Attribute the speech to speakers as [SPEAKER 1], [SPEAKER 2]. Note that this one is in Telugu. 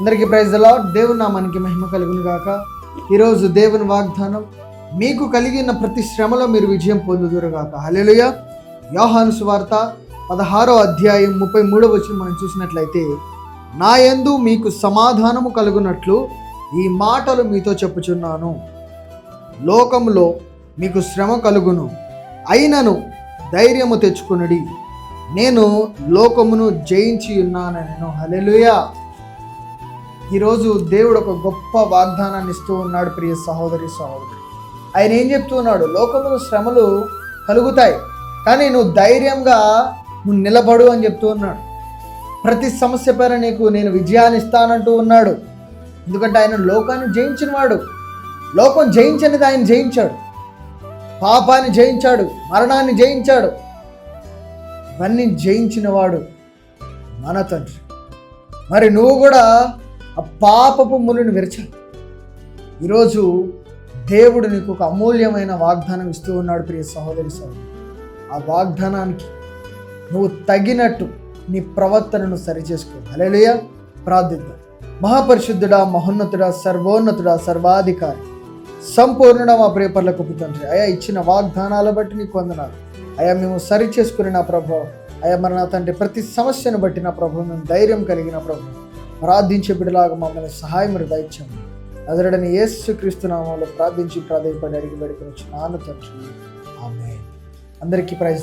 [SPEAKER 1] అందరికీ ప్రైజ్ ది లార్డ్. దేవుని నామానికి మహిమ కలుగును గాక. ఈరోజు దేవుని వాగ్దానం, మీకు కలిగిన ప్రతి శ్రమలో మీరు విజయం పొందుదురు గాక. హల్లెలూయా. యోహాను సువార్త 16వ అధ్యాయం 33వ వచనం మనం చూసినట్లయితే, నా యందు మీకు సమాధానము కలుగునట్లు ఈ మాటలు మీతో చెప్పుచున్నాను. లోకములో మీకు శ్రమ కలుగును, అయినను ధైర్యము తెచ్చుకొనుడి, నేను లోకమును జయించి ఉన్నానెను. హల్లెలూయా. ఈరోజు దేవుడు ఒక గొప్ప వాగ్దానాన్ని ఇస్తూ ఉన్నాడు. ప్రియ సహోదరి సహోదరుడు, ఆయన ఏం చెప్తూ ఉన్నాడు? లోకములో శ్రమలు కలుగుతాయి, కానీ నువ్వు ధైర్యంగా నువ్వు నిలబడు అని చెప్తూ ఉన్నాడు. ప్రతి సమస్య పైన నీకు నేను విజయాన్ని ఇస్తానంటూ ఉన్నాడు. ఎందుకంటే ఆయన లోకాన్ని జయించిన వాడు. లోకం జయించనిది ఆయన జయించాడు. పాపాన్ని జయించాడు, మరణాన్ని జయించాడు. ఇవన్నీ జయించిన వాడు మన తండ్రి. మరి నువ్వు కూడా ఆ పాపపు ముళ్ళను విరచాలి. ఈరోజు దేవుడు నీకు ఒక అమూల్యమైన వాగ్దానం ఇస్తూ ఉన్నాడు. ప్రియ సహోదరి సహోదరు, ఆ వాగ్దానానికి నువ్వు తగినట్టు నీ ప్రవర్తనను సరిచేసుకో. హల్లెలూయా. ప్రార్థిద్దాం. మహాపరిశుద్ధుడా, మహోన్నతుడా, సర్వోన్నతుడా, సర్వాధికారి, సంపూర్ణుడా, మా ప్రియపర్లకు తండ్రి, అయా ఇచ్చిన వాగ్దానాల బట్టి నీకు వందనాలు. అయా మేము సరి చేసుకుని నా ప్రభు, అయా మరి నా తండ్రి ప్రతి సమస్యను బట్టి నా ప్రభు మేము ధైర్యం కలిగిన ప్రభు ప్రార్థించే బిడ్డలాగా మమ్మల్ని సహాయం దయచేయండి. అదరడని యేసుక్రీస్తు నామములో ప్రార్థించి ప్రాధాన్యపడి అడిగి పెడుకుని నాన్న తండ్రి. ఆమేన్. అందరికీ ప్రైజ్.